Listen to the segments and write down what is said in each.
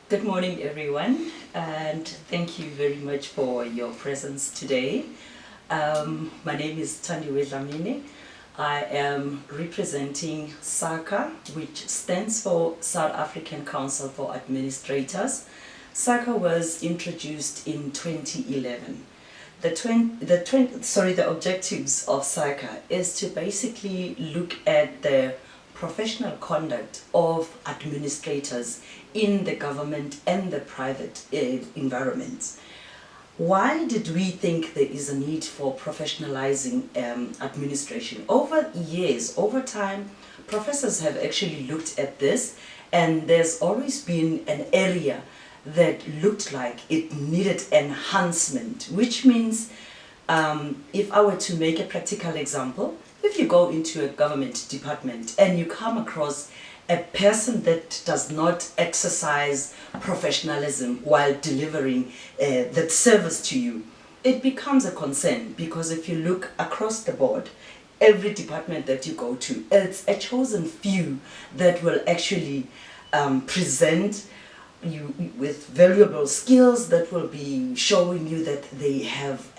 Good morning, everyone, and thank you very much for your presence today. My name is DLAMINI. I am representing SACA, which stands for South African Council for Administrators. SACA was introduced in 2011. The objectives of SACA is to basically look at the professional conduct of administrators in the government and the private environments. Why did we think there is a need for professionalizing administration? Over years, over time, professors have actually looked at this, and there's always been an area that looked like it needed enhancement, which means if I were to make a practical example, if you go into a government department and you come across a person that does not exercise professionalism while delivering that service to you, it becomes a concern, because if you look across the board, every department that you go to, it's a chosen few that will actually present you with valuable skills that will be showing you that they have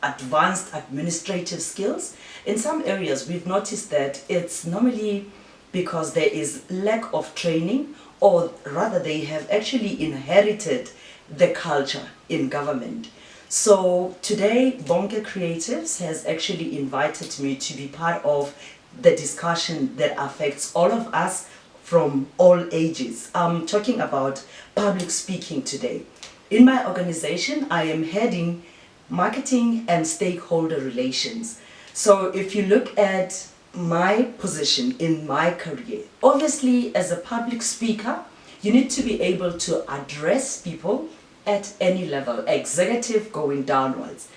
advanced administrative skills. In some areas, we've noticed that it's normally because there is lack of training, or rather they have actually inherited the culture in government. So today, Bonke Creatives has actually invited me to be part of the discussion that affects all of us from all ages. I'm talking about public speaking today. In my organization, I am heading marketing and stakeholder relations. So if you look at my position in my career, obviously as a public speaker, you need to be able to address people at any level, executive going downwards.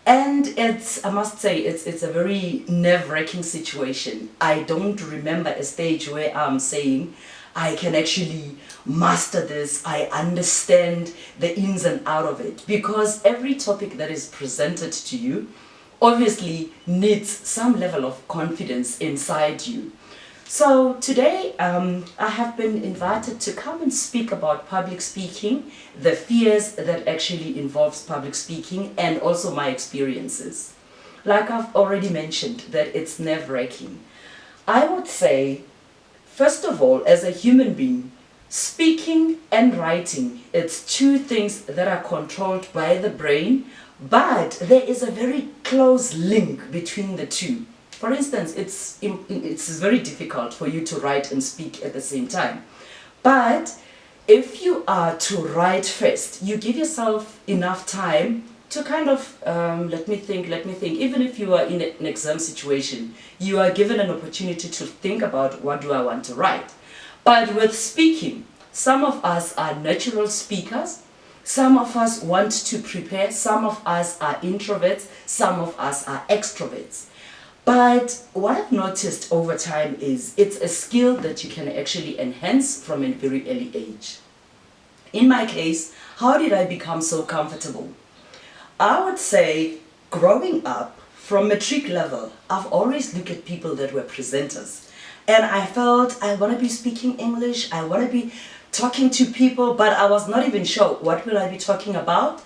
And it's, I must say, it's a very nerve-wracking situation. I don't remember a stage where I'm saying, I can actually master this, I understand the ins and out of it. Because every topic that is presented to you obviously needs some level of confidence inside you. So today I have been invited to come and speak about public speaking, the fears that actually involves public speaking, and also my experiences. Like I've already mentioned, that it's nerve-wracking. I would say, first of all, as a human being, speaking and writing, it's two things that are controlled by the brain, but there is a very close link between the two. For instance, it's very difficult for you to write and speak at the same time. But if you are to write first, you give yourself enough time to kind of, let me think, even if you are in an exam situation, you are given an opportunity to think about, what do I want to write? But with speaking, some of us are natural speakers, some of us want to prepare, some of us are introverts, some of us are extroverts. But what I've noticed over time is it's a skill that you can actually enhance from a very early age. In my case, how did I become so comfortable? I would say, growing up from matric level, I've always looked at people that were presenters. And I felt I want to be speaking English, I want to be talking to people, but I was not even sure what will I be talking about.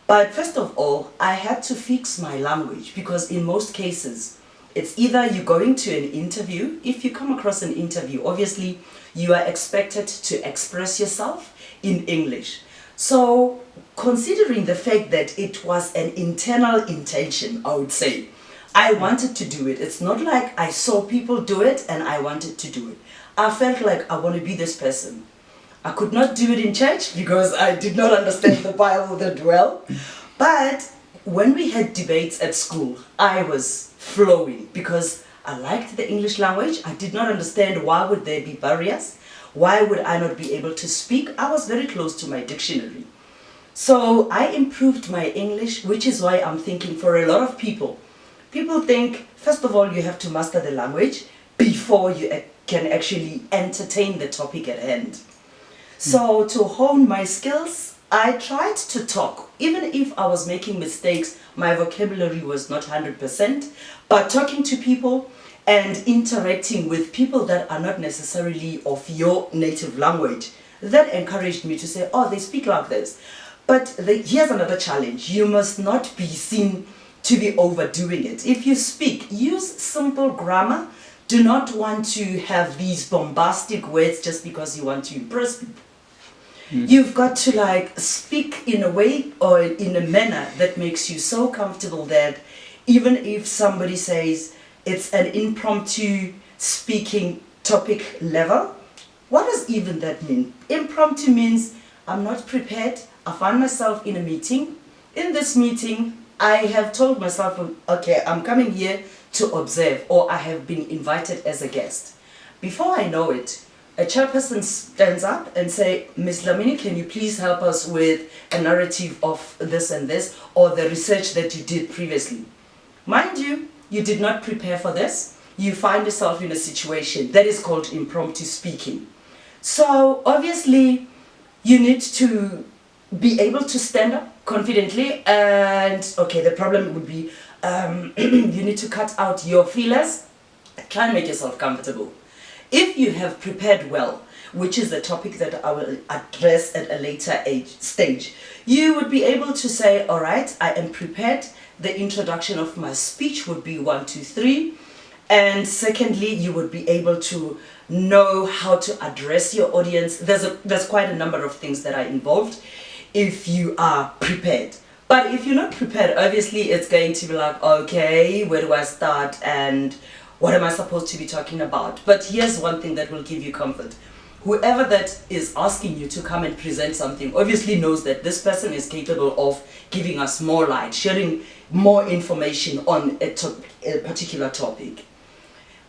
But first of all, I had to fix my language, because in most cases, it's either you're going to an interview. If you come across an interview, obviously you are expected to express yourself in English. So considering the fact that it was an internal intention, I would say, I wanted to do it. It's not like I saw people do it and I wanted to do it. I felt like I want to be this person. I could not do it in church because I did not understand the Bible that well. But when we had debates at school, I was flowing because I liked the English language. I did not understand why would there be barriers. Why would I not be able to speak? I was very close to my dictionary. So I improved my English, which is why I'm thinking for a lot of people, people think, first of all, you have to master the language before you can actually entertain the topic at hand. So to hone my skills, I tried to talk. Even if I was making mistakes, my vocabulary was not 100%, but talking to people and interacting with people that are not necessarily of your native language, that encouraged me to say, oh, they speak like this. But here's another challenge. You must not be seen to be overdoing it. If you speak, use simple grammar. Do not want to have these bombastic words just because you want to impress people. You've got to like speak in a way or in a manner that makes you so comfortable that even if somebody says it's an impromptu speaking topic level, what does even that mean? Impromptu means I'm not prepared. I find myself in a meeting. In this meeting, I have told myself, okay, I'm coming here to observe, or I have been invited as a guest. Before I know it, a chairperson stands up and say, Ms. DLAMINI, can you please help us with a narrative of this and this, or the research that you did previously? Mind you, you did not prepare for this. You find yourself in a situation that is called impromptu speaking. So obviously, you need to be able to stand up confidently, and okay, the problem would be you need to cut out your feelers, try and make yourself comfortable. If you have prepared well, which is the topic that I will address at a later stage, you would be able to say, all right, I am prepared. The introduction of my speech would be 1, 2, 3. And secondly, you would be able to know how to address your audience. There's quite a number of things that are involved if you are prepared. But if you're not prepared, obviously it's going to be like, okay, where do I start and what am I supposed to be talking about? But here's one thing that will give you comfort. Whoever that is asking you to come and present something obviously knows that this person is capable of giving us more light, sharing more information on a particular topic.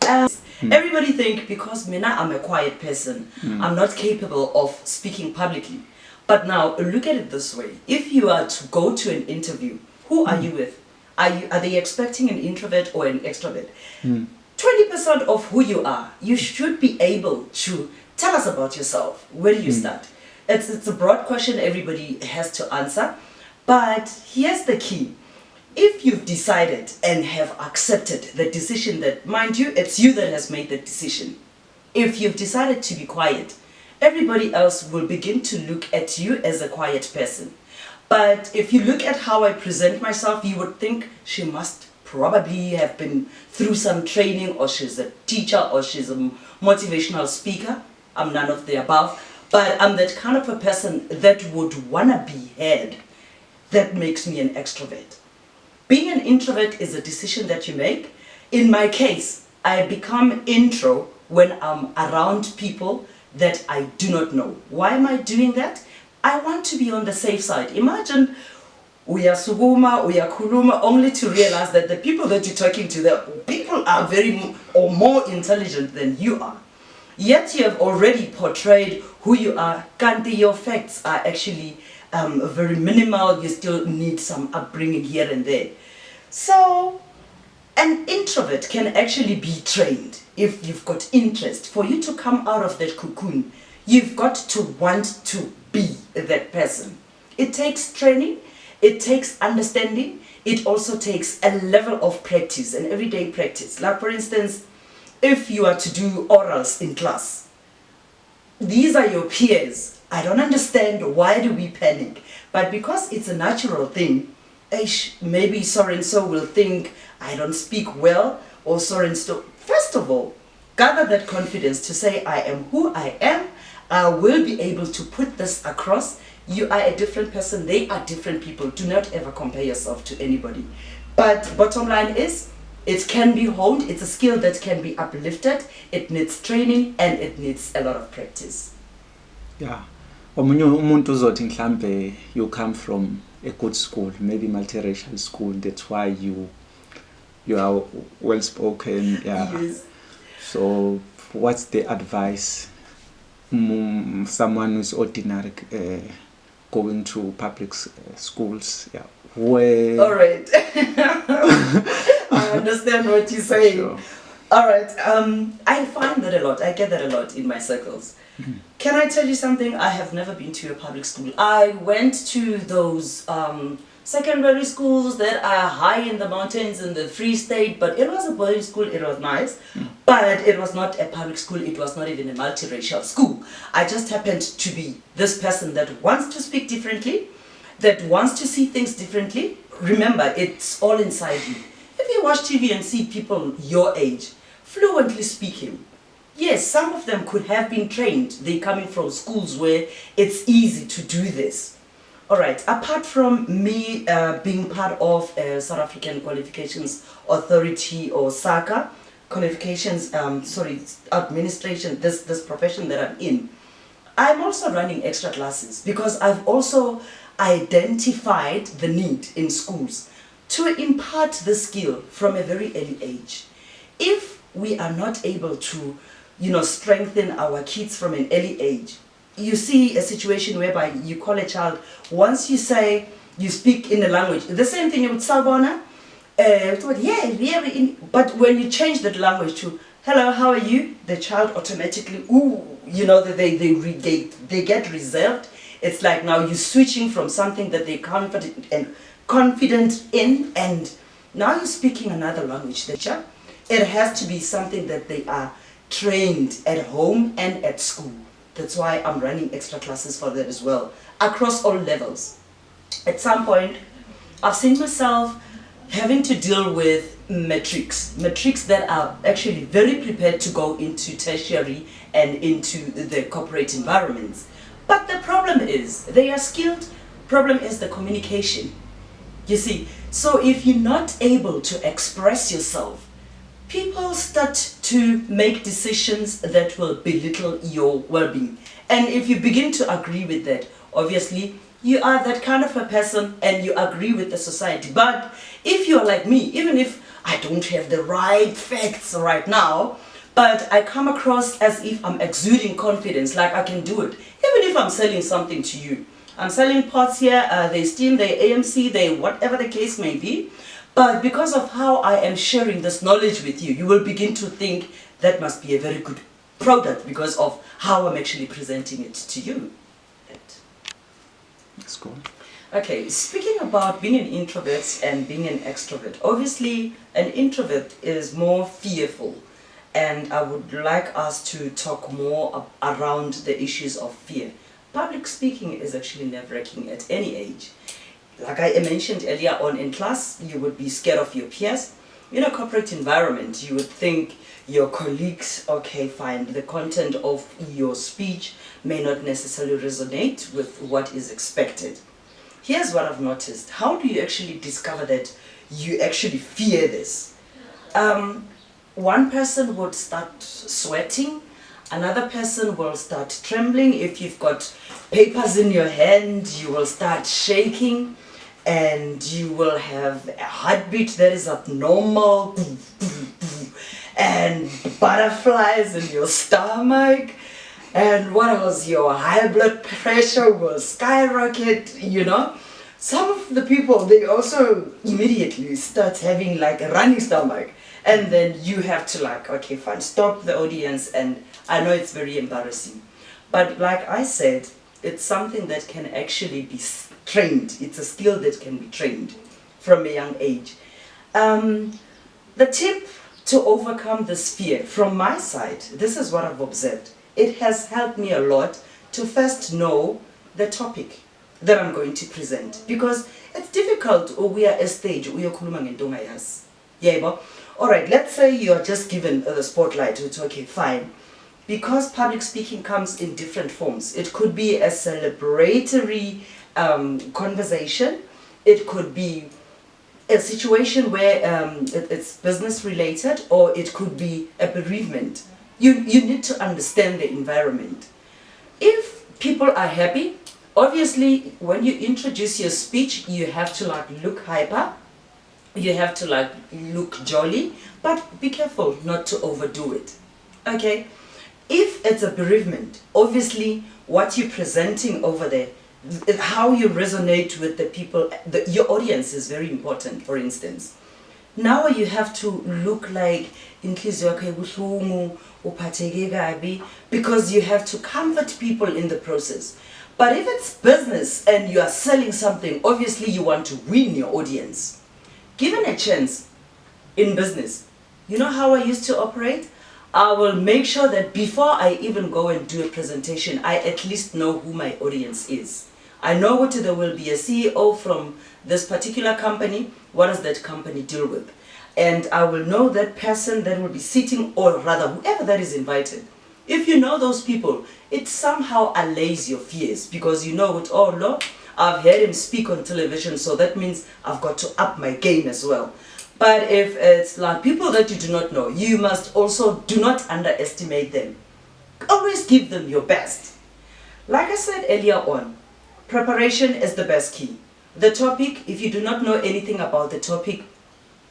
Everybody think because Mina, I'm a quiet person, I'm not capable of speaking publicly. But now look at it this way. If you are to go to an interview, who are you with? Are they expecting an introvert or an extrovert? 20% of who you are, you should be able to tell us about yourself. Where do you start? It's a broad question everybody has to answer. But here's the key. If you've decided and have accepted the decision that, mind you, it's you that has made the decision. If you've decided to be quiet, everybody else will begin to look at you as a quiet person. But if you look at how I present myself, you would think she must probably have been through some training, or she's a teacher, or she's a motivational speaker. I'm none of the above, but I'm that kind of a person that would want to be heard. That makes me an extrovert. Being an introvert is a decision that you make. In my case, I become intro when I'm around people that I do not know. Why am I doing that? I want to be on the safe side. Imagine we are suguma, we are kuluma, only to realize that the people that you're talking to, the people are very or more intelligent than you are. Yet you have already portrayed who you are. Kanti, your facts are actually very minimal. You still need some upbringing here and there. So an introvert can actually be trained if you've got interest. For you to come out of that cocoon, you've got to want to be that person. It takes training, it takes understanding, it also takes a level of practice, an everyday practice. Like for instance, if you are to do orals in class, these are your peers. I don't understand, why do we panic? But because it's a natural thing, maybe so-and-so will think I don't speak well, or so-and-so. First of all, gather that confidence to say I am who I am. I will be able to put this across. You are a different person, they are different people. Do not ever compare yourself to anybody. But bottom line is, it can be honed. It's a skill that can be uplifted. It needs training and it needs a lot of practice. Yeah. Omunye umuntu uzothi mhlambe you come from a good school, maybe multiracial school, that's why you are well spoken. Yeah. Yes. So what's the advice someone who's ordinary going to public schools? Yeah. Where? All right. I understand what you're saying. Sure. All right. I find that a lot. I get that a lot in my circles. Can I tell you something? I have never been to a public school. I went to those secondary schools that are high in the mountains in the Free State, but it was a boarding school, it was nice, but it was not a public school, it was not even a multiracial school. I just happened to be this person that wants to speak differently, that wants to see things differently. Remember, it's all inside you. If you watch TV and see people your age fluently speaking, yes, some of them could have been trained. They're coming from schools where it's easy to do this. All right, apart from me being part of South African Qualifications Authority, or SACA, qualifications, administration, this profession that I'm in, I'm also running extra classes because I've also identified the need in schools to impart the skill from a very early age. If we are not able to, strengthen our kids from an early age, you see a situation whereby you call a child, once you say, you speak in a language, the same thing with Sabona, but when you change that language to, hello, how are you? The child automatically, they get reserved. It's like now you're switching from something that they're confident in, and now you're speaking another language. It has to be something that they are trained at home and at school. That's why I'm running extra classes for that as well, across all levels. At some point, I've seen myself having to deal with matrics that are actually very prepared to go into tertiary and into the corporate environments. But the problem is, they are skilled, problem is the communication. You see, so if you're not able to express yourself, people start to make decisions that will belittle your well-being. And if you begin to agree with that, obviously, you are that kind of a person and you agree with the society. But if you are like me, even if I don't have the right facts right now, but I come across as if I'm exuding confidence, like I can do it. Even if I'm selling something to you. I'm selling pots here, they steam, they AMC, they whatever the case may be. But because of how I am sharing this knowledge with you, you will begin to think that must be a very good product because of how I'm actually presenting it to you. That's cool. Okay, speaking about being an introvert and being an extrovert, obviously an introvert is more fearful, and I would like us to talk more around the issues of fear. Public speaking is actually nerve-wracking at any age. Like I mentioned earlier on in class, you would be scared of your peers. In a corporate environment, you would think your colleagues, okay, fine, the content of your speech may not necessarily resonate with what is expected. Here's what I've noticed. How do you actually discover that you actually fear this? One person would start sweating, another person will start trembling. If you've got papers in your hand, you will start shaking, and you will have a heartbeat that is abnormal, and butterflies in your stomach, and what else? Your high blood pressure will skyrocket, Some of the people, they also immediately start having like a running stomach, and then you have to okay, fine, stop the audience, and I know it's very embarrassing. But like I said, it's something that can actually be trained. It's a skill that can be trained from a young age. The tip to overcome this fear, from my side, this is what I've observed. It has helped me a lot to first know the topic that I'm going to present. Because it's difficult, we are a stage, we are alright, let's say you are just given the spotlight, it's okay, fine. Because public speaking comes in different forms. It could be a celebratory conversation. It could be a situation where it's business related, or it could be a bereavement. You need to understand the environment. If people are happy, obviously when you introduce your speech, you have to look hyper. You have to look jolly, but be careful not to overdo it. Okay? If it's a bereavement, obviously what you're presenting over there, how you resonate with the people, your audience is very important, for instance. Now you have to look like inhliziyo yakho ibuhlungu, uphatheke kabi, because you have to comfort people in the process. But if it's business and you are selling something, obviously you want to win your audience. Given a chance in business, you know how I used to operate? I will make sure that before I even go and do a presentation, I at least know who my audience is. I know what there will be a CEO from this particular company. What does that company deal with? And I will know that person that will be sitting, or rather whoever that is invited. If you know those people, it somehow allays your fears, because you know what, oh no, I've heard him speak on television, so that means I've got to up my game as well. But if it's like people that you do not know, you must also do not underestimate them. Always give them your best. Like I said earlier on, preparation is the best key. The topic, if you do not know anything about the topic,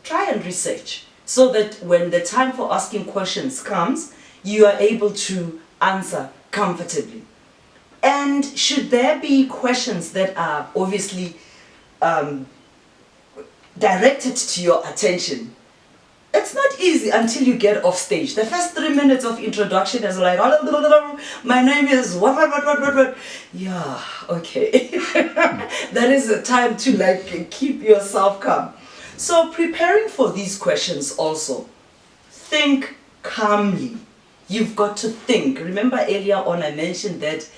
try and research, so that when the time for asking questions comes, you are able to answer comfortably. And should there be questions that are obviously directed to your attention, it's not easy until you get off stage. The first 3 minutes of introduction is like, my name is what. Yeah, okay. That is a time to like keep yourself calm. So preparing for these questions also, think calmly. You've got to think. Remember earlier on I mentioned that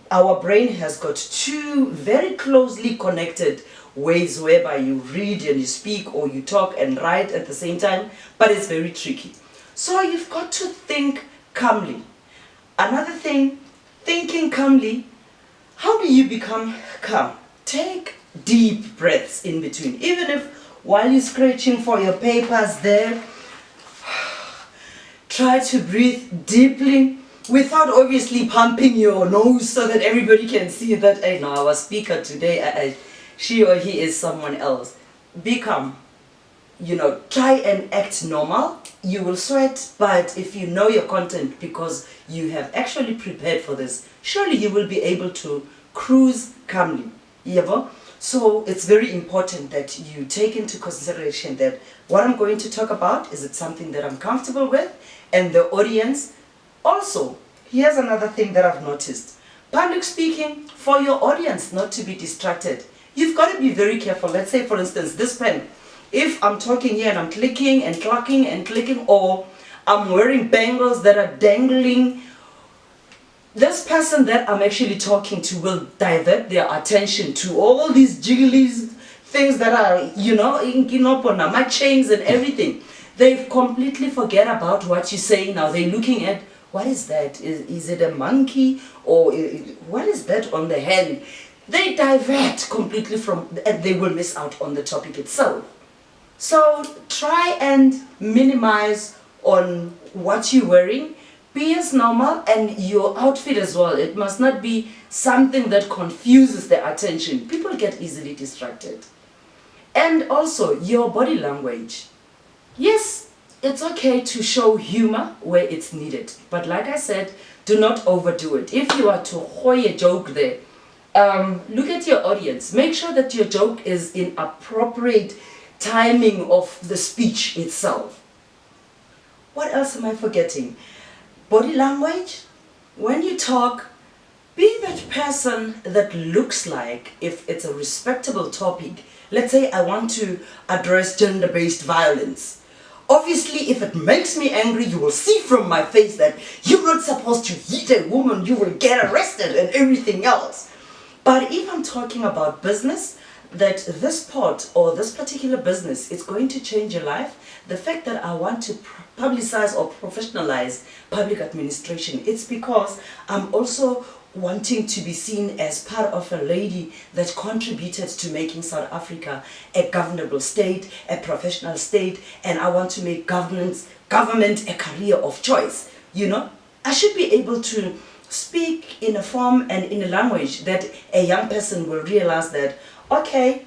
our brain has got two very closely connected ways whereby you read and you speak, or you talk and write at the same time, but it's very tricky. So you've got to think calmly. Another thing, thinking calmly, how do you become calm? Take deep breaths in between. Even if while you're scratching for your papers there, try to breathe deeply without obviously pumping your nose so that everybody can see that, hey, no, our speaker today, she or he is someone else. Be calm. You know, try and act normal. You will sweat, but if you know your content because you have actually prepared for this, surely you will be able to cruise calmly. Yeah? So it's very important that you take into consideration that what I'm going to talk about, is it something that I'm comfortable with? And the audience. Also, here's another thing that I've noticed. Public speaking, for your audience not to be distracted, you've got to be very careful. Let's say, for instance, this pen. If I'm talking here and I'm clicking and clacking and clicking, or I'm wearing bangles that are dangling, this person that I'm actually talking to will divert their attention to all these jigglies, things that are, you know, my chains and everything. They completely forget about what you're saying now. They're looking at, what is that? Is it a monkey? Or what is that on the hand? They divert completely from, and they will miss out on the topic itself. So try and minimize on what you're wearing. Be as normal, and your outfit as well. It must not be something that confuses the attention. People get easily distracted. And also your body language. Yes, it's okay to show humor where it's needed. But like I said, do not overdo it. If you are to hoy a joke there, look at your audience. Make sure that your joke is in appropriate timing of the speech itself. What else am I forgetting? Body language. When you talk, be that person that looks like, if it's a respectable topic, let's say I want to address gender-based violence. Obviously, if it makes me angry, you will see from my face that you're not supposed to hit a woman, you will get arrested and everything else. But if I'm talking about business, that this part or this particular business is going to change your life, the fact that I want to publicize or professionalize public administration, it's because I'm also wanting to be seen as part of a lady that contributed to making South Africa a governable state, a professional state, and I want to make government a career of choice. You know, I should be able to speak in a form and in a language that a young person will realize that, okay,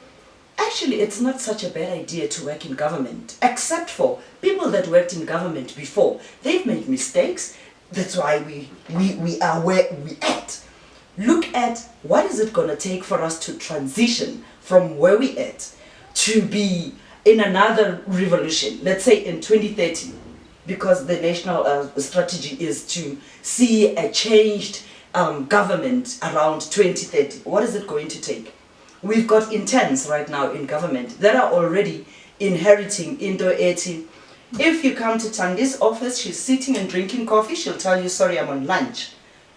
actually it's not such a bad idea to work in government, except for people that worked in government before. They've made mistakes. That's why we are where we at. Look at what is it going to take for us to transition from where we at to be in another revolution, let's say in 2030, because the national strategy is to see a changed government around 2030. What is it going to take? We've got interns right now in government that are already inheriting into 80. If you come to Thandi's office, she's sitting and drinking coffee, she'll tell you, sorry, I'm on lunch.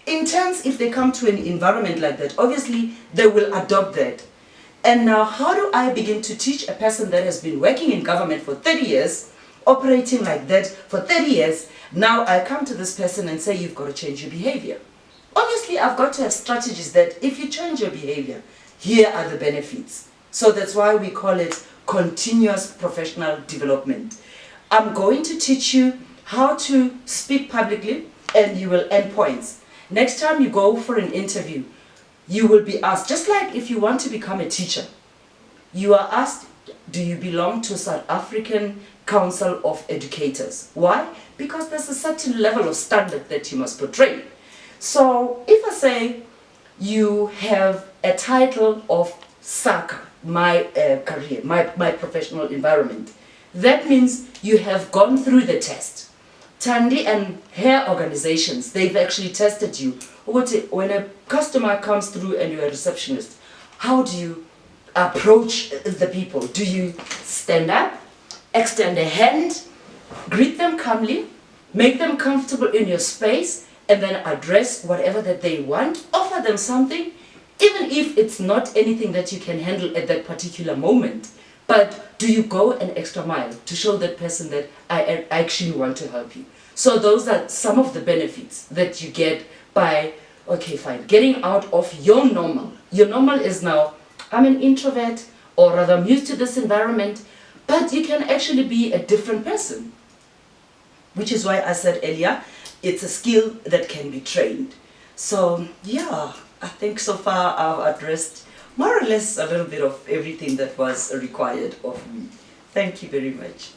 Interns, if they come to an environment like that, obviously they will adopt that. And now, how do I begin to teach a person that has been working in government for 30 years, operating like that for 30 years, now I come to this person and say, you've got to change your behavior. Obviously, I've got to have strategies that if you change your behavior, here are the benefits. So that's why we call it continuous professional development. I'm going to teach you how to speak publicly and you will earn points. Next time you go for an interview, you will be asked, just like if you want to become a teacher, you are asked, do you belong to South African Council of Educators? Why? Because there's a certain level of standard that you must portray. So if I say you have a title of SACA, my career, my professional environment, that means you have gone through the test. Thandi and her organizations, they've actually tested you. When a customer comes through and you're a receptionist, how do you approach the people? Do you stand up, extend a hand, greet them calmly, make them comfortable in your space, and then address whatever that they want, offer them something, even if it's not anything that you can handle at that particular moment. But do you go an extra mile to show that person that I actually want to help you? So those are some of the benefits that you get by, okay, fine, getting out of your normal. Your normal is now, I'm an introvert, or rather I'm used to this environment, but you can actually be a different person. Which is why I said earlier, it's a skill that can be trained. So yeah, I think so far I've addressed more or less a little bit of everything that was required of me. Thank you very much.